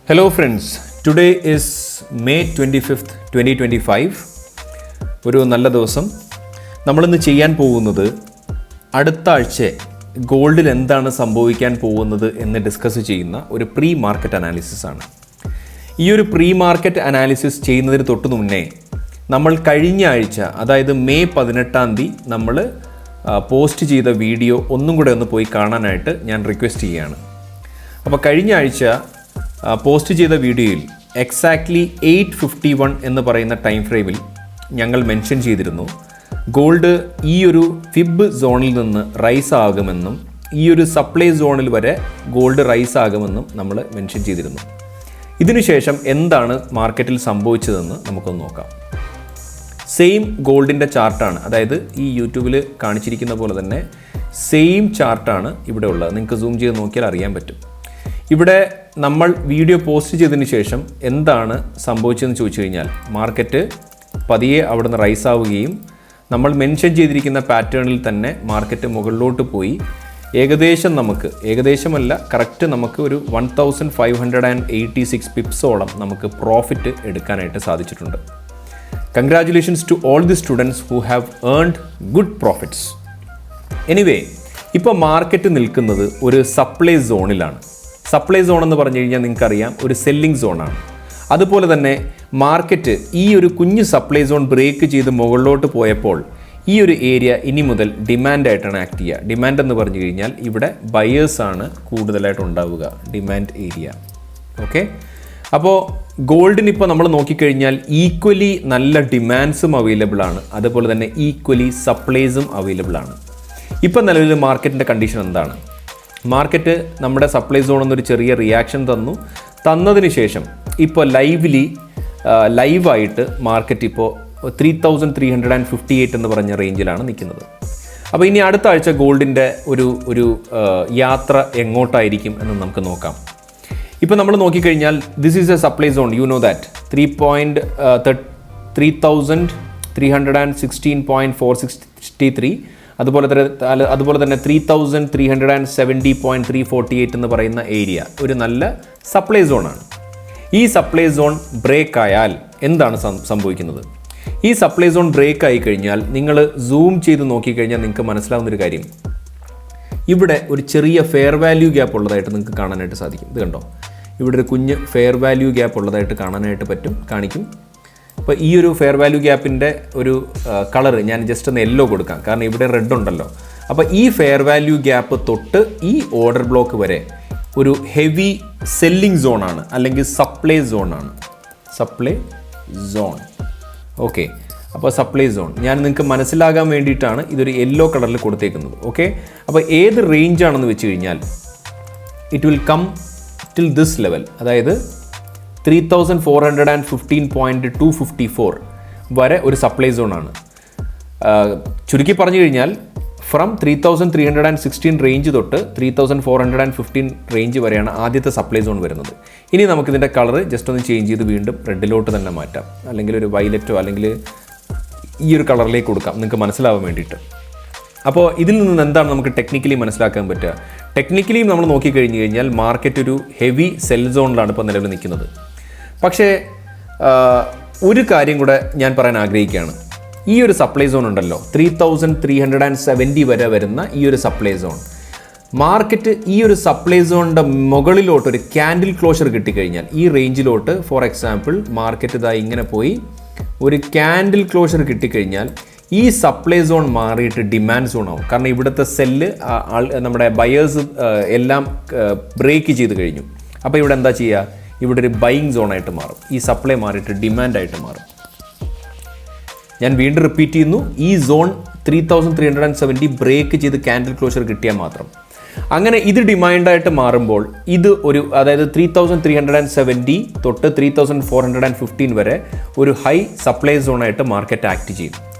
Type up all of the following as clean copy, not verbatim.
Hello friends, today is May 25th, 2025. ഒരു നല്ല ദിവസം. നമ്മളിന്ന് ചെയ്യാൻ പോകുന്നത് അടുത്ത ആഴ്ച ഗോൾഡിൽ എന്താണ് സംഭവിക്കാൻ പോകുന്നത് എന്ന് ഡിസ്കസ് ചെയ്യുന്ന ഒരു പ്രീ മാർക്കറ്റ് അനാലിസിസ് ആണ്. ഈ ഒരു പ്രീ മാർക്കറ്റ് അനാലിസിസ് ചെയ്യുന്നതിന് തൊട്ട് മുന്നേ നമ്മൾ കഴിഞ്ഞ ആഴ്ച, അതായത് മെയ് 18 നമ്മൾ പോസ്റ്റ് ചെയ്ത വീഡിയോ ഒന്നും കൂടെ ഒന്ന് പോയി കാണാനായിട്ട് ഞാൻ റിക്വസ്റ്റ് ചെയ്യുകയാണ്. അപ്പോൾ കഴിഞ്ഞ ആഴ്ച പോസ്റ്റ് ചെയ്ത വീഡിയോയിൽ എക്സാക്ട്ലി 8:51 എന്ന് പറയുന്ന ടൈം ഫ്രെയിമിൽ ഞങ്ങൾ മെൻഷൻ ചെയ്തിരുന്നു ഗോൾഡ് ഈ ഒരു ഫിബ് സോണിൽ നിന്ന് റൈസ് ആകുമെന്നും ഈ ഒരു സപ്ലൈ സോണിൽ വരെ ഗോൾഡ് റൈസ് ആകുമെന്നും നമ്മൾ മെൻഷൻ ചെയ്തിരുന്നു. ഇതിനുശേഷം എന്താണ് മാർക്കറ്റിൽ സംഭവിച്ചതെന്ന് നമുക്കൊന്ന് നോക്കാം. സെയിം ഗോൾഡിൻ്റെ ചാർട്ടാണ്, അതായത് ഈ യൂട്യൂബിൽ കാണിച്ചിരിക്കുന്ന പോലെ തന്നെ സെയിം ചാർട്ടാണ് ഇവിടെ ഉള്ളത്. നിങ്ങൾക്ക് സൂം ചെയ്ത് നോക്കിയാൽ അറിയാൻ പറ്റും. ഇവിടെ നമ്മൾ വീഡിയോ പോസ്റ്റ് ചെയ്തതിന് ശേഷം എന്താണ് സംഭവിച്ചതെന്ന് ചോദിച്ചു കഴിഞ്ഞാൽ മാർക്കറ്റ് പതിയെ അവിടെ നിന്ന് റൈസ് ആവുകയും നമ്മൾ മെൻഷൻ ചെയ്തിരിക്കുന്ന പാറ്റേണിൽ തന്നെ മാർക്കറ്റ് മുകളിലോട്ട് പോയി ഏകദേശമല്ല കറക്റ്റ് നമുക്ക് ഒരു 1586 പിപ്സോളം നമുക്ക് പ്രോഫിറ്റ് എടുക്കാനായിട്ട് സാധിച്ചിട്ടുണ്ട്. Congratulations to all the students who have earned good profits. Anyway, ഇപ്പോൾ മാർക്കറ്റ് നിൽക്കുന്നത് ഒരു സപ്ലൈ സോണിലാണ്. സപ്ലൈ സോൺ എന്ന് പറഞ്ഞു കഴിഞ്ഞാൽ നിങ്ങൾക്കറിയാം ഒരു സെല്ലിംഗ് സോണാണ്. അതുപോലെ തന്നെ മാർക്കറ്റ് ഈ ഒരു കുഞ്ഞ് സപ്ലൈ സോൺ ബ്രേക്ക് ചെയ്ത് മുകളിലോട്ട് പോയപ്പോൾ ഈ ഒരു ഏരിയ ഇനി മുതൽ ഡിമാൻഡായിട്ടാണ് ആക്ട് ചെയ്യുക. ഡിമാൻഡ് എന്ന് പറഞ്ഞു കഴിഞ്ഞാൽ ഇവിടെ ബയേഴ്സാണ് കൂടുതലായിട്ട് ഉണ്ടാവുക, ഡിമാൻഡ് ഏരിയ. ഓക്കെ, അപ്പോൾ ഗോൾഡിനിപ്പോൾ നമ്മൾ നോക്കിക്കഴിഞ്ഞാൽ ഈക്വലി നല്ല ഡിമാൻഡ്സും അവൈലബിൾ ആണ്, അതുപോലെ തന്നെ ഈക്വലി സപ്ലൈസും അവൈലബിൾ ആണ്. ഇപ്പം നിലവിൽ മാർക്കറ്റിൻ്റെ കണ്ടീഷൻ എന്താണ്? മാർക്കറ്റ് നമ്മുടെ സപ്ലൈ സോണിൽ നിന്നൊരു ചെറിയ റിയാക്ഷൻ തന്നതിന് ശേഷം ഇപ്പോൾ ലൈവായിട്ട് മാർക്കറ്റ് ഇപ്പോൾ 3358 എന്ന് പറഞ്ഞ റേഞ്ചിലാണ് നിൽക്കുന്നത്. അപ്പോൾ ഇനി അടുത്ത ആഴ്ച ഗോൾഡിൻ്റെ ഒരു യാത്ര എങ്ങോട്ടായിരിക്കും എന്ന് നമുക്ക് നോക്കാം. ഇപ്പോൾ നമ്മൾ നോക്കിക്കഴിഞ്ഞാൽ this is A supply zone, you know that 3316.463, അതുപോലെ തന്നെ 3370.348 എന്ന് പറയുന്ന ഏരിയ ഒരു നല്ല സപ്ലൈ സോണാണ്. ഈ സപ്ലൈ സോൺ ബ്രേക്ക് ആയാൽ എന്താണ് സംഭവിക്കുന്നത്? ഈ സപ്ലൈ സോൺ ബ്രേക്ക് ആയി കഴിഞ്ഞാൽ നിങ്ങൾ സൂം ചെയ്ത് നോക്കിക്കഴിഞ്ഞാൽ നിങ്ങൾക്ക് മനസ്സിലാവുന്നൊരു കാര്യം, ഇവിടെ ഒരു ചെറിയ ഫെയർ വാല്യൂ ഗ്യാപ്പ് ഉള്ളതായിട്ട് നിങ്ങൾക്ക് കാണാനായിട്ട് സാധിക്കും. ഇത് കണ്ടോ, ഇവിടെ ഒരു കുഞ്ഞ് ഫെയർ വാല്യൂ ഗ്യാപ്പ് ഉള്ളതായിട്ട് കാണാനായിട്ട് കാണിക്കും. അപ്പോൾ ഈ ഒരു ഫെയർ വാല്യൂ ഗ്യാപ്പിൻ്റെ ഒരു കളർ ഞാൻ ജസ്റ്റ് ഒന്ന് യെല്ലോ കൊടുക്കാം, കാരണം ഇവിടെ റെഡ് ഉണ്ടല്ലോ. അപ്പോൾ ഈ ഫെയർ വാല്യൂ ഗ്യാപ്പ് തൊട്ട് ഈ ഓർഡർ ബ്ലോക്ക് വരെ ഒരു ഹെവി സെല്ലിംഗ് സോണാണ്, അല്ലെങ്കിൽ സപ്ലൈ സോണാണ്. Supply zone, okay. അപ്പോൾ സപ്ലൈ സോൺ ഞാൻ നിങ്ങൾക്ക് മനസ്സിലാകാൻ വേണ്ടിയിട്ടാണ് ഇതൊരു യെല്ലോ കളറിൽ കൊടുത്തേക്കുന്നത്. ഓക്കെ, അപ്പോൾ ഏത് റേഞ്ചാണെന്ന് വെച്ച് കഴിഞ്ഞാൽ it will come till this level, അതായത് 3415.254 വരെ ഒരു സപ്ലൈ സോണാണ്. ചുരുക്കി പറഞ്ഞു കഴിഞ്ഞാൽ ഫ്രം 3316 റേഞ്ച് തൊട്ട് 3415 റേഞ്ച് വരെയാണ് ആദ്യത്തെ സപ്ലൈ സോൺ വരുന്നത്. ഇനി നമുക്കിതിൻ്റെ കളർ ജസ്റ്റ് ഒന്ന് ചേഞ്ച് ചെയ്ത് വീണ്ടും റെഡിലോട്ട് തന്നെ മാറ്റാം, അല്ലെങ്കിൽ ഒരു വയലറ്റോ അല്ലെങ്കിൽ ഈ ഒരു കളറിലേക്ക് കൊടുക്കാം നിങ്ങൾക്ക് മനസ്സിലാവാൻ വേണ്ടിയിട്ട്. അപ്പോൾ ഇതിൽ നിന്ന് എന്താണ് നമുക്ക് ടെക്നിക്കലി മനസ്സിലാക്കാൻ പറ്റുക? ടെക്നിക്കലിയും നമ്മൾ നോക്കിക്കഴിഞ്ഞ് കഴിഞ്ഞാൽ മാർക്കറ്റ് ഒരു ഹെവി സെൽ സോണിലാണ് ഇപ്പോൾ നിലവിൽ നിൽക്കുന്നത്. പക്ഷേ ഒരു കാര്യം കൂടെ ഞാൻ പറയാൻ ആഗ്രഹിക്കുകയാണ്. ഈ ഒരു സപ്ലൈ സോൺ ഉണ്ടല്ലോ, 3370 വരെ വരുന്ന ഈ ഒരു സപ്ലൈ സോൺ, മാർക്കറ്റ് ഈ ഒരു സപ്ലൈ സോണിൻ്റെ മുകളിലോട്ട് ഒരു ക്യാൻഡിൽ ക്ലോഷർ കിട്ടിക്കഴിഞ്ഞാൽ ഈ റേഞ്ചിലോട്ട്, ഫോർ എക്സാമ്പിൾ മാർക്കറ്റ് ഇതാ ഇങ്ങനെ പോയി ഒരു ക്യാൻഡിൽ ക്ലോഷർ കിട്ടിക്കഴിഞ്ഞാൽ ഈ സപ്ലൈ സോൺ മാറിയിട്ട് ഡിമാൻഡ് സോൺ ആവും. കാരണം ഇവിടുത്തെ സെല്ല് നമ്മുടെ ബയേഴ്സ് എല്ലാം ബ്രേക്ക് ചെയ്ത് കഴിഞ്ഞു. അപ്പോൾ ഇവിടെ എന്താ ചെയ്യുക? ഇവിടെ ഒരു ബൈയിങ് സോണായിട്ട് മാറും. ഈ സപ്ലൈ മാറിയിട്ട് ഡിമാൻഡായിട്ട് മാറും. ഞാൻ വീണ്ടും റിപ്പീറ്റ് ചെയ്യുന്നു, ഈ സോൺ 3370 ബ്രേക്ക് ചെയ്ത് ക്യാൻഡിൽ ക്ലോഷർ കിട്ടിയാൽ മാത്രം. അങ്ങനെ ഇത് ഡിമാൻഡായിട്ട് മാറുമ്പോൾ ഇത് അതായത് 3370 തൊട്ട് 3415 വരെ ഒരു ഹൈ സപ്ലൈ സോണായിട്ട് മാർക്കറ്റ് ആക്ട് ചെയ്യും.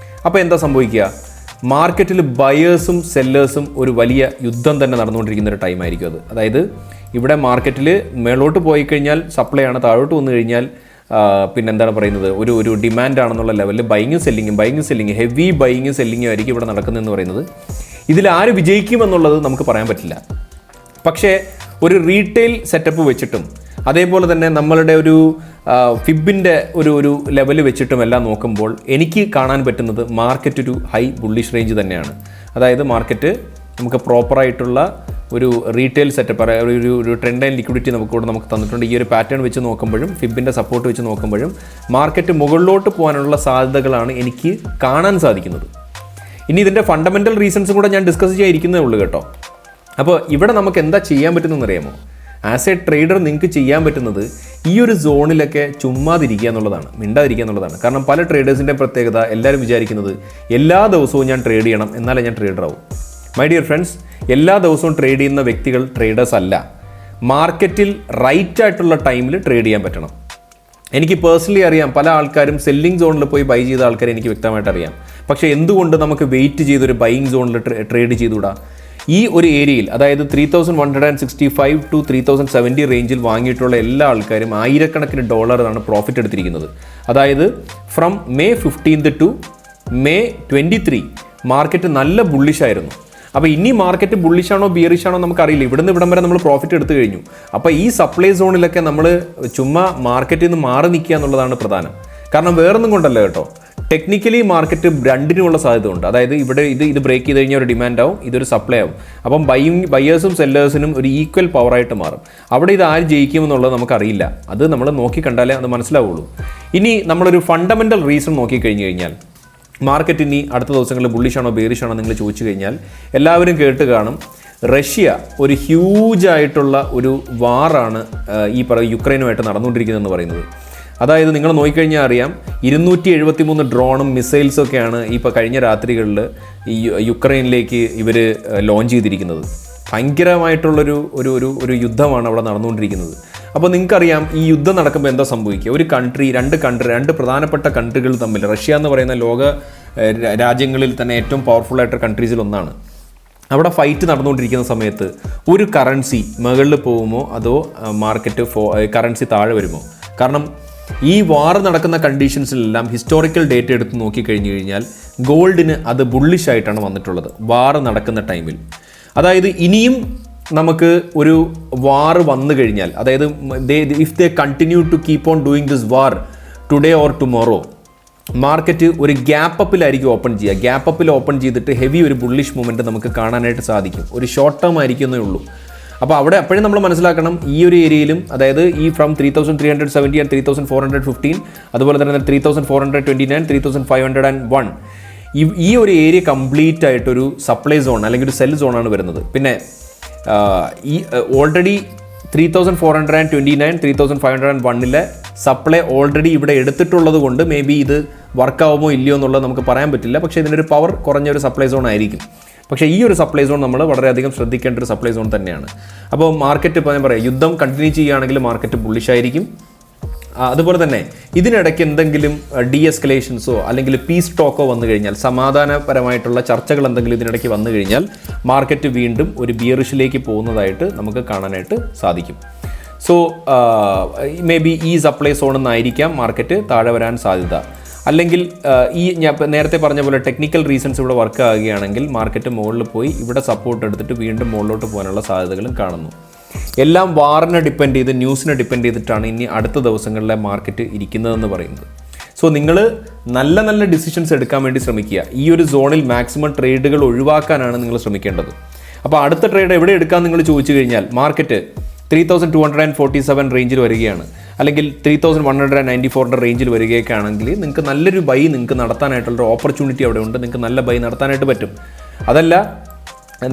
അപ്പോൾ എന്താ സംഭവിക്കുക? മാർക്കറ്റിൽ ബയേഴ്സും സെല്ലേഴ്സും ഒരു വലിയ യുദ്ധം തന്നെ നടന്നുകൊണ്ടിരിക്കുന്ന ഒരു ടൈമായിരിക്കും അത്. അതായത് ഇവിടെ മാർക്കറ്റിൽ മേളോട്ട് പോയി കഴിഞ്ഞാൽ സപ്ലൈ ആണ്, താഴോട്ട് വന്നു കഴിഞ്ഞാൽ പിന്നെന്താണ് പറയുന്നത്, ഒരു ഡിമാൻഡാണെന്നുള്ള ലെവലിൽ ബൈയിങ്ങും സെല്ലിങ്ങും ഹെവി ബൈയിങ്ങും സെല്ലിങ്ങും ആയിരിക്കും ഇവിടെ നടക്കുന്നതെന്ന് പറയുന്നത്. ഇതിൽ ആര് വിജയിക്കുമെന്നുള്ളത് നമുക്ക് പറയാൻ പറ്റില്ല. പക്ഷേ ഒരു റീറ്റെയിൽ സെറ്റപ്പ് വെച്ചിട്ടും അതേപോലെ തന്നെ നമ്മളുടെ ഒരു ഫിബിൻ്റെ ഒരു ലെവൽ വെച്ചിട്ടും എല്ലാം നോക്കുമ്പോൾ എനിക്ക് കാണാൻ പറ്റുന്നത് മാർക്കറ്റ് ഒരു ഹൈ ബുള്ളിഷ് റേഞ്ച് തന്നെയാണ്. അതായത് മാർക്കറ്റ് നമുക്ക് പ്രോപ്പറായിട്ടുള്ള ഒരു റീറ്റെയിൽ സെറ്റപ്പ് ഒരു ട്രെൻഡ് ആൻഡ് ലിക്വിഡിറ്റി നമുക്ക് തന്നിട്ടുണ്ട്. ഈ ഒരു പാറ്റേൺ വെച്ച് നോക്കുമ്പോഴും ഫിബിൻ്റെ സപ്പോർട്ട് വെച്ച് നോക്കുമ്പോഴും മാർക്കറ്റ് മുകളിലോട്ട് പോകാനുള്ള സാധ്യതകളാണ് എനിക്ക് കാണാൻ സാധിക്കുന്നത്. ഇനി ഇതിൻ്റെ ഫണ്ടമെൻ്റൽ റീസൺസും കൂടെ ഞാൻ ഡിസ്കസ് ചെയ്യാതിരിക്കുന്നേ ഉള്ളൂ കേട്ടോ. അപ്പോൾ ഇവിടെ നമുക്ക് എന്താ ചെയ്യാൻ പറ്റുന്നതെന്ന് അറിയാമോ? ആസ് എ ട്രേഡർ നിങ്ങൾക്ക് ചെയ്യാൻ പറ്റുന്നത് ഈ ഒരു സോണിലൊക്കെ ചുമ്മാതിരിക്കുക എന്നുള്ളതാണ്, മിണ്ടാതിരിക്കുക എന്നുള്ളതാണ്. കാരണം പല ട്രേഡേഴ്സിൻ്റെ പ്രത്യേകത എല്ലാവരും വിചാരിക്കുന്നത് എല്ലാ ദിവസവും ഞാൻ ട്രേഡ് ചെയ്യണം എന്നാലേ ഞാൻ ട്രേഡർ ആവും. മൈ ഡിയർ ഫ്രണ്ട്സ്, എല്ലാ ദിവസവും ട്രേഡ് ചെയ്യുന്ന വ്യക്തികൾ ട്രേഡേഴ്സ് അല്ല. മാർക്കറ്റിൽ റൈറ്റ് ആയിട്ടുള്ള ടൈമിൽ ട്രേഡ് ചെയ്യാൻ പറ്റണം. എനിക്ക് പേഴ്സണലി അറിയാം, പല ആൾക്കാരും സെല്ലിംഗ് സോണിൽ പോയി ബൈ ചെയ്ത ആൾക്കാരെ എനിക്ക് വ്യക്തമായിട്ട് അറിയാം. പക്ഷേ എന്തുകൊണ്ട് നമുക്ക് വെയിറ്റ് ചെയ്തൊരു ബൈയിങ് സോണിൽ ട്രേഡ് ചെയ്തുകൂടാ? ഈ ഒരു ഏരിയയിൽ, അതായത് 3165 to 3070 റേഞ്ചിൽ വാങ്ങിയിട്ടുള്ള എല്ലാ ആൾക്കാരും ആയിരക്കണക്കിന് ഡോളറാണ് പ്രോഫിറ്റ് എടുത്തിരിക്കുന്നത്. അതായത് from May 15th to May 23 market നല്ല ബുള്ളിഷായിരുന്നു. അപ്പോൾ ഇനി മാർക്കറ്റ് ബുള്ളിഷാണോ ബിയറിഷാണോ നമുക്കറിയില്ല. ഇവിടുന്ന് ഇവിടം വരെ നമ്മൾ പ്രോഫിറ്റ് എടുത്തു കഴിഞ്ഞു. അപ്പോൾ ഈ സപ്ലൈ സോണിലൊക്കെ നമ്മൾ ചുമ്മാ മാർക്കറ്റിൽ നിന്ന് മാറി നിൽക്കുക എന്നുള്ളതാണ് പ്രധാനം. കാരണം വേറൊന്നും കൊണ്ടല്ല കേട്ടോ, ടെക്നിക്കലി മാർക്കറ്റ് രണ്ടിനുമുള്ള സാധ്യത ഉണ്ട്. അതായത് ഇവിടെ ഇത് ബ്രേക്ക് ചെയ്ത് കഴിഞ്ഞാൽ ഒരു ഡിമാൻഡ് ആവും, ഇതൊരു സപ്ലൈ ആവും. അപ്പം ബയേഴ്സും സെല്ലേഴ്സിനും ഒരു ഈക്വൽ പവറായിട്ട് മാറും. അവിടെ ഇത് ആര് ജയിക്കുമെന്നുള്ളത് നമുക്കറിയില്ല. അത് നമ്മൾ നോക്കിക്കണ്ടാലേ അത് മനസ്സിലാവുള്ളൂ. ഇനി നമ്മളൊരു ഫണ്ടമെൻ്റൽ റീസൺ നോക്കിക്കഴിഞ്ഞ് കഴിഞ്ഞാൽ മാർക്കറ്റ് ഇനി അടുത്ത ദിവസങ്ങളിൽ ബുള്ളിഷാണോ ബെയറിഷാണോ നിങ്ങൾ ചോദിച്ചു കഴിഞ്ഞാൽ എല്ലാവരും കേട്ട് കാണും, റഷ്യ ഒരു ഹ്യൂജായിട്ടുള്ള ഒരു വാറാണ് ഈ യുക്രൈനുമായിട്ട് നടന്നുകൊണ്ടിരിക്കുന്നതെന്ന് പറയുന്നത്. അതായത് നിങ്ങൾ നോക്കിക്കഴിഞ്ഞാൽ അറിയാം, 273 ഡ്രോണും മിസൈൽസും ഒക്കെയാണ് ഇപ്പോൾ കഴിഞ്ഞ രാത്രികളിൽ ഈ യുക്രൈനിലേക്ക് ഇവർ ലോഞ്ച് ചെയ്തിരിക്കുന്നത്. ഭയങ്കരമായിട്ടുള്ളൊരു ഒരു ഒരു ഒരു യുദ്ധമാണ് അവിടെ നടന്നുകൊണ്ടിരിക്കുന്നത്. അപ്പോൾ നിങ്ങൾക്കറിയാം ഈ യുദ്ധം നടക്കുമ്പോൾ എന്താ സംഭവിക്കുക? ഒരു രണ്ട് പ്രധാനപ്പെട്ട കൺട്രികൾ തമ്മിൽ, റഷ്യ എന്ന് പറയുന്ന ലോക രാജ്യങ്ങളിൽ തന്നെ ഏറ്റവും പവർഫുള്ളായിട്ടുള്ള കൺട്രീസിൽ ഒന്നാണ്. അവിടെ ഫൈറ്റ് നടന്നുകൊണ്ടിരിക്കുന്ന സമയത്ത് ഒരു കറൻസി മുകളിൽ പോകുമോ അതോ മാർക്കറ്റ് കറൻസി താഴെ വരുമോ? കാരണം ഈ വാർ നടക്കുന്ന കണ്ടീഷൻസിലെല്ലാം ഹിസ്റ്റോറിക്കൽ ഡേറ്റ എടുത്ത് നോക്കിക്കഴിഞ്ഞു കഴിഞ്ഞാൽ ഗോൾഡിന് അത് ബുള്ളിഷായിട്ടാണ് വന്നിട്ടുള്ളത് വാർ നടക്കുന്ന ടൈമിൽ. അതായത് ഇനിയും നമുക്ക് ഒരു വാർ വന്നു കഴിഞ്ഞാൽ, അതായത് if they continue to keep on doing this war today or tomorrow, market ഒരു ഗ്യാപ്പ് അപ്പിലായിരിക്കും ഓപ്പൺ ചെയ്യുക. ഗ്യാപ്പ് അപ്പിൽ ഓപ്പൺ ചെയ്തിട്ട് ഹെവി ഒരു ബുള്ളിഷ് മൂവ്മെൻറ്റ് നമുക്ക് കാണാനായിട്ട് സാധിക്കും. ഒരു ഷോർട്ട് ടേം ആയിരിക്കുന്നേ ഉള്ളൂ. അപ്പോൾ അവിടെ അപ്പോഴും നമ്മൾ മനസ്സിലാക്കണം, ഈ ഒരു ഏരിയയിലും, അതായത് ഈ ഫ്രം 3370 ആൻഡ് 3415, അതുപോലെ തന്നെ 3429, 3501, ഈ ഒരു ഏരിയ കംപ്ലീറ്റ് ആയിട്ടൊരു സപ്ലൈ സോൺ അല്ലെങ്കിൽ ഒരു സെൽ സോണാണ് വരുന്നത്. പിന്നെ ഈ ഓൾറെഡി 3429, 3501 സപ്ലൈ ഓൾറെഡി ഇവിടെ എടുത്തിട്ടുള്ളത് കൊണ്ട് മേ ബി ഇത് വർക്കാവുമോ ഇല്ലയോ എന്നുള്ളത് നമുക്ക് പറയാൻ പറ്റില്ല. പക്ഷേ ഇതിനൊരു പവർ കുറഞ്ഞ ഒരു സപ്ലൈ സോൺ ആയിരിക്കും. പക്ഷേ ഈ ഒരു സപ്ലൈ സോൺ നമ്മൾ വളരെയധികം ശ്രദ്ധിക്കേണ്ട ഒരു സപ്ലൈ സോൺ തന്നെയാണ്. അപ്പോൾ മാർക്കറ്റ് ഇപ്പോൾ ഞാൻ പറയാം, യുദ്ധം കണ്ടിന്യൂ ചെയ്യുകയാണെങ്കിൽ മാർക്കറ്റ് ബുള്ളിഷായിരിക്കും. അതുപോലെ തന്നെ ഇതിനിടയ്ക്ക് എന്തെങ്കിലും എസ്കലേഷൻസോ അല്ലെങ്കിൽ പീസ് ടോക്കോ വന്നു കഴിഞ്ഞാൽ, സമാധാനപരമായിട്ടുള്ള ചർച്ചകൾ എന്തെങ്കിലും ഇതിനിടയ്ക്ക് വന്നു കഴിഞ്ഞാൽ മാർക്കറ്റ് വീണ്ടും ഒരു ബിയറിഷിലേക്ക് പോകുന്നതായിട്ട് നമുക്ക് കാണാനായിട്ട് സാധിക്കും. സോ മേ ബി ഈ സപ്ലൈ സോണിൽ നിന്നായിരിക്കാം മാർക്കറ്റ് താഴെ വരാൻ സാധ്യത. അല്ലെങ്കിൽ ഈ ഞാൻ നേരത്തെ പറഞ്ഞ പോലെ ടെക്നിക്കൽ റീസൺസ് ഇവിടെ വർക്ക് ആകുകയാണെങ്കിൽ മാർക്കറ്റ് മുകളിൽ പോയി ഇവിടെ സപ്പോർട്ട് എടുത്തിട്ട് വീണ്ടും മുകളിലോട്ട് പോകാനുള്ള സാധ്യതകളും കാണുന്നു. എല്ലാം വാറിനെ ഡിപ്പെൻഡ് ചെയ്ത്, ന്യൂസിനെ ഡിപ്പെൻഡ് ചെയ്തിട്ടാണ് ഇനി അടുത്ത ദിവസങ്ങളിലെ മാർക്കറ്റ് ഇരിക്കുന്നതെന്ന് പറയുന്നത്. സോ നിങ്ങൾ നല്ല നല്ല ഡിസിഷൻസ് എടുക്കാൻ വേണ്ടി ശ്രമിക്കുക. ഈ ഒരു സോണിൽ മാക്സിമം ട്രേഡുകൾ ഒഴിവാക്കാനാണ് നിങ്ങൾ ശ്രമിക്കേണ്ടത്. അപ്പോൾ അടുത്ത ട്രേഡ് എവിടെ എടുക്കാൻ നിങ്ങൾ ചോദിച്ചു കഴിഞ്ഞാൽ മാർക്കറ്റ് 3247 റേഞ്ചിൽ വരികയാണ്, അല്ലെങ്കിൽ 3194 റേഞ്ചിൽ വരികയൊക്കെ ആണെങ്കിൽ നിങ്ങൾക്ക് നല്ലൊരു ബൈ നിങ്ങൾക്ക് നടത്താനായിട്ടുള്ളൊരു ഓപ്പർച്യൂണിറ്റി അവിടെ ഉണ്ട്. നിങ്ങൾക്ക് നല്ല ബൈ നടത്താനായിട്ട് പറ്റും. അതല്ല,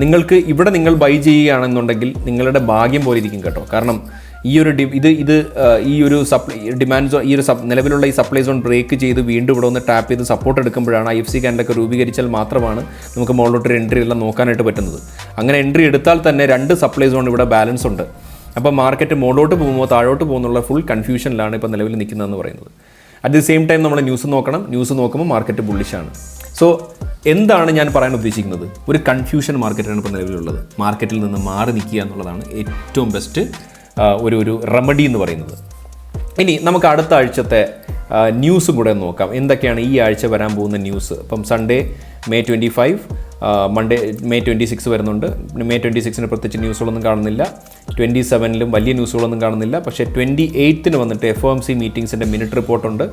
നിങ്ങൾക്ക് ഇവിടെ നിങ്ങൾ ബൈ ചെയ്യുകയാണെന്നുണ്ടെങ്കിൽ നിങ്ങളുടെ ഭാഗ്യം പോലെ ഇരിക്കും കേട്ടോ. കാരണം ഈ ഒരു ഈ ഒരു ഡിമാൻഡ് സോൺ, ഈ ഒരു നിലവിലുള്ള ഈ സപ്ലൈ സോൺ ബ്രേക്ക് ചെയ്ത് വീണ്ടും ഇവിടെ ഒന്ന് ടാപ്പ് ചെയ്ത് സപ്പോർട്ട് എടുക്കുമ്പോഴാണ് IFC ക്യാൻഡലൊക്കെ രൂപീകരിച്ചാൽ മാത്രമാണ് നമുക്ക് മുകളിലോട്ടൊരു എൻട്രി എല്ലാം നോക്കാനായിട്ട് പറ്റുന്നത്. അങ്ങനെ എൻട്രി എടുത്താൽ തന്നെ 2 സപ്ലൈ സോൺ ഇവിടെ ബാലൻസ് ഉണ്ട്. അപ്പോൾ മാർക്കറ്റ് മുകളിലോട്ട് പോകുമ്പോൾ താഴോട്ട് പോകുന്നുള്ള ഫുൾ കൺഫ്യൂഷനിലാണ് ഇപ്പോൾ നിലവിൽ നിൽക്കുന്നതെന്ന് പറയുന്നത്. അറ്റ് ദി സെയിം ടൈം നമ്മൾ ന്യൂസ് നോക്കണം. ന്യൂസ് നോക്കുമ്പോൾ മാർക്കറ്റ് ബുള്ളിഷാണ്. സോ എന്താണ് ഞാൻ പറയാൻ ഉദ്ദേശിക്കുന്നത്? ഒരു കൺഫ്യൂഷൻ മാർക്കറ്റാണ് ഇപ്പോൾ നിലവിലുള്ളത്. മാർക്കറ്റിൽ നിന്ന് മാറി നിൽക്കുക എന്നുള്ളതാണ് ഏറ്റവും ബെസ്റ്റ് ഒരു റെമഡി എന്ന് പറയുന്നത്. ഇനി നമുക്ക് അടുത്ത ആഴ്ചത്തെ ന്യൂസും കൂടെ നോക്കാം. എന്തൊക്കെയാണ് ഈ ആഴ്ച വരാൻ പോകുന്ന ന്യൂസ്? ഇപ്പം സൺഡേ May 25, മൺഡേ May 26 വരുന്നുണ്ട്. May 26 പ്രത്യേകിച്ച് ന്യൂസുകളൊന്നും കാണുന്നില്ല. 27-ലും വലിയ ന്യൂസുകളൊന്നും കാണുന്നില്ല. പക്ഷേ 28-ന് വന്നിട്ട് FOMC മീറ്റിംഗ്സിൻ്റെ മിനിറ്റ് റിപ്പോർട്ടുണ്ട്.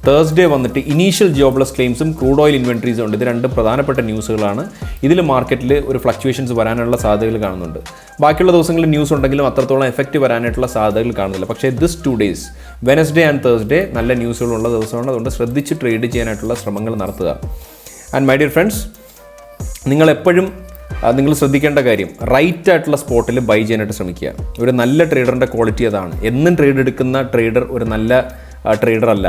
തേഴ്സ്ഡേ വന്നിട്ട് ഇനീഷ്യൽ ജോബ്ലെസ് ക്ലെയിംസും ക്രൂഡ് ഓയിൽ ഇൻവെൻട്രീസും ഉണ്ട്. ഇത് രണ്ട് പ്രധാനപ്പെട്ട ന്യൂസുകളാണ്. ഇതിൽ മാർക്കറ്റിൽ ഒരു ഫ്ലക്ച്വേഷൻസ് വരാനുള്ള സാധ്യതകൾ കാണുന്നുണ്ട്. ബാക്കിയുള്ള ദിവസങ്ങളിൽ ന്യൂസ് ഉണ്ടെങ്കിലും അത്രത്തോളം എഫക്റ്റ് വരാനായിട്ടുള്ള സാധ്യതകൾ കാണുന്നില്ല. പക്ഷേ this 2 days Wednesday and Thursday നല്ല ന്യൂസുകളുള്ള ദിവസമാണ്. അതുകൊണ്ട് ശ്രദ്ധിച്ച് ട്രേഡ് ചെയ്യാനായിട്ടുള്ള ശ്രമങ്ങൾ നടത്തുക. ആൻഡ് മൈ ഡിയർ ഫ്രണ്ട്സ്, നിങ്ങളെപ്പോഴും നിങ്ങൾ ശ്രദ്ധിക്കേണ്ട കാര്യം റൈറ്റ് ആയിട്ടുള്ള സ്പോട്ടിൽ ബൈ ചെയ്യാനായിട്ട് ശ്രമിക്കുക. ഒരു നല്ല ട്രേഡറിൻ്റെ ക്വാളിറ്റി അതാണ്. എന്നും ട്രേഡ് എടുക്കുന്ന ട്രേഡർ ഒരു നല്ല ട്രേഡർ അല്ല.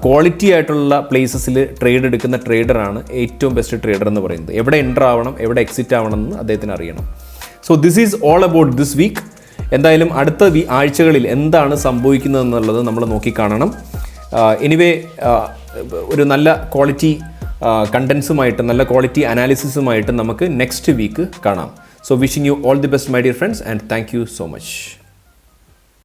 ക്വാളിറ്റി ആയിട്ടുള്ള പ്ലേസസിൽ ട്രേഡ് എടുക്കുന്ന ട്രേഡറാണ് ഏറ്റവും ബെസ്റ്റ് ട്രേഡർ എന്ന് പറയുന്നത്. എവിടെ എൻ്റർ ആവണം, എവിടെ എക്സിറ്റ് ആവണം എന്ന് അദ്ദേഹത്തിന് അറിയണം. So this is all about this week. എന്തായാലും അടുത്ത ആഴ്ചകളിൽ എന്താണ് സംഭവിക്കുന്നതെന്നുള്ളത് നമ്മൾ നോക്കിക്കാണണം. എനിവേ ഒരു നല്ല ക്വാളിറ്റി കണ്ടൻസുമായിട്ട്, നല്ല ക്വാളിറ്റി അനാലിസിസുമായിട്ട് നമുക്ക് നെക്സ്റ്റ് വീക്ക് കാണാം. So wishing you all the best my dear friends, and thank you so much.